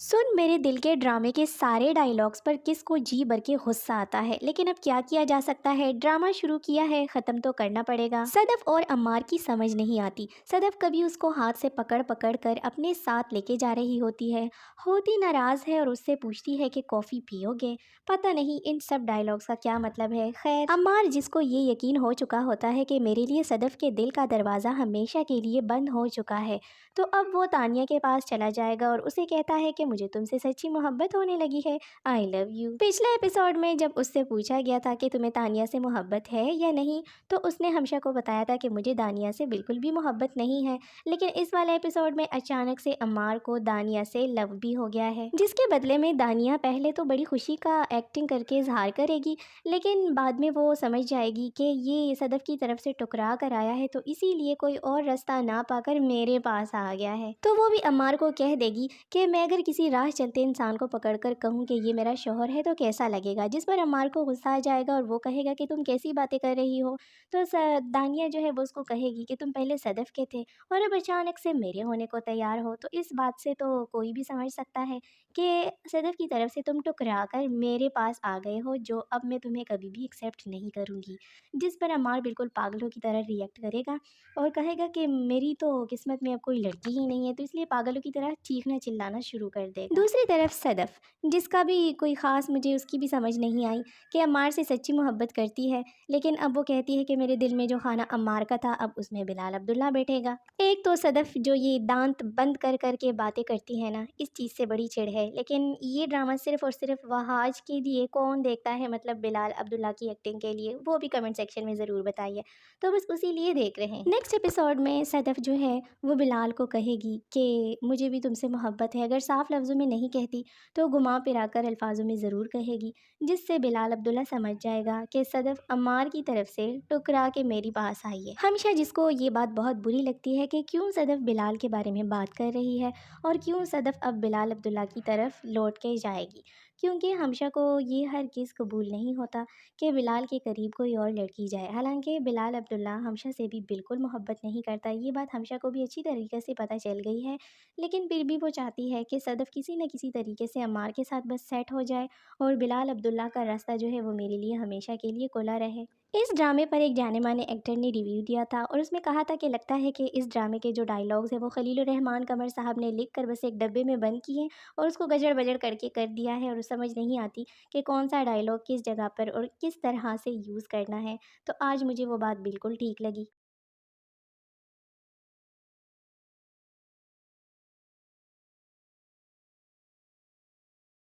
सुन मेरे दिल के ड्रामे के सारे डायलॉग्स पर किस को जी भर के गुस्सा आता है, लेकिन अब क्या किया जा सकता है। ड्रामा शुरू किया है, खत्म तो करना पड़ेगा। सदफ और अम्मार की समझ नहीं आती। सदफ कभी उसको हाथ से पकड़ पकड़ कर अपने साथ लेके जा रही होती नाराज है और उससे पूछती है कि कॉफ़ी पियोगे। पता नहीं इन सब डायलॉग्स का क्या मतलब है। खैर, अम्मार जिसको ये यकीन हो चुका होता है कि मेरे लिए सदफ के दिल का दरवाज़ा हमेशा के लिए बंद हो चुका है, तो अब वो तानिया के पास चला जाएगा और उसे कहता है कि मुझे तुमसे सच्ची मोहब्बत होने लगी है, आई लव यू। पिछले एपिसोड में जब उससे पूछा गया था कि तुम्हें तानिया से मोहब्बत है या नहीं, तो उसने हमशा को बताया था कि मुझे दानिया से बिल्कुल भी मोहब्बत नहीं है। लेकिन इस वाले एपिसोड में अचानक से अम्मार को दानिया से लव भी हो गया है, जिसके बदले में दानिया पहले तो बड़ी खुशी का एक्टिंग करके इजहार करेगी, लेकिन बाद में वो समझ जाएगी कि ये सदफ की तरफ से टुकरा कर आया है, तो इसीलिए कोई और रास्ता ना पाकर मेरे पास आ गया है। तो वो भी अम्मार को कह देगी कि मैं अगर किसी राह चलते इंसान को पकड़कर कहूँ कि ये मेरा शौहर है तो कैसा लगेगा, जिस पर अम्मार को गुस्सा आ जाएगा और वो कहेगा कि तुम कैसी बातें कर रही हो। तो दानिया जो है वो उसको कहेगी कि तुम पहले सदफ के थे और अब अचानक से मेरे होने को तैयार हो। तो इस बात से तो कोई भी समझ सकता है कि सदफ की तरफ से तुम टुकरा कर मेरे पास आ गए हो, जो अब मैं तुम्हें कभी भी एक्सेप्ट नहीं करूँगी। जिस पर अम्मार बिल्कुल पागलों की तरह रिएक्ट करेगा और कहेगा कि मेरी तो किस्मत में अब कोई लड़की ही नहीं है, तो इसलिए पागलों की तरह चीखना चिल्लाना शुरू कर देगा। दूसरी तरफ सदफ, जिसका भी कोई ख़ास मुझे उसकी भी समझ नहीं आई कि अम्मार से सच्ची मोहब्बत करती है, लेकिन अब वो कहती है कि मेरे दिल में जो खाना अम्मार का था अब उसमें बिलाल अब्दुल्ला बैठेगा। एक तो सदफ जो ये दांत बंद कर कर के बातें करती है ना, इस चीज़ से बड़ी चिढ़ है। लेकिन ये ड्रामा सिर्फ और सिर्फ वहाज के लिए कौन देखता है, मतलब बिलाल अब्दुल्ला की एक्टिंग के लिए, वो भी कमेंट सेक्शन में ज़रूर बताइए। तो बस उसी लिए देख रहे हैं। नेक्स्ट एपिसोड में सदफ जो है वो बिलाल को कहेगी कि मुझे भी तुमसे मोहब्बत है। अगर साफ लफ्ज़ों में नहीं कहती तो घुमा फिरा कर अल्फाजों में ज़रूर कहेगी, जिससे बिलाल अब्दुल्ला समझ जाएगा कि सदफ अम्मार की तरफ से टुकरा के मेरी पास आई है। हमेशा जिसको ये बात बहुत बुरी लगती है कि क्यों सदफ बिलाल के बारे में बात कर रही है और क्यों सदफ अब बिलाल अब्दुल्ला की तरफ लौट के जाएगी, क्योंकि हमशा को ये हर किस कबूल नहीं होता कि बिलाल के करीब कोई और लड़की जाए। हालांकि बिलाल अब्दुल्ला हमशा से भी बिल्कुल मोहब्बत नहीं करता, ये बात हमशा को भी अच्छी तरीके से पता चल गई है, लेकिन फिर भी वो चाहती है कि सदफ किसी न किसी तरीके से अम्मार के साथ बस सेट हो जाए और बिलाल अब्दुल्ला का रास्ता जो है वो मेरे लिए हमेशा के लिए खुला रहे। इस ड्रामे पर एक जाने माने एक्टर ने रिव्यू दिया था और उसमें कहा था कि लगता है कि इस ड्रामे के जो डायलॉग्स हैं वो खलीलुर रहमान कमर साहब ने लिख कर बस एक डब्बे में बंद किए और उसको गजड़ बजड़ करके कर दिया है और समझ नहीं आती कि कौन सा डायलॉग किस जगह पर और किस तरह से यूज़ करना है। तो आज मुझे वो बात बिल्कुल ठीक लगी।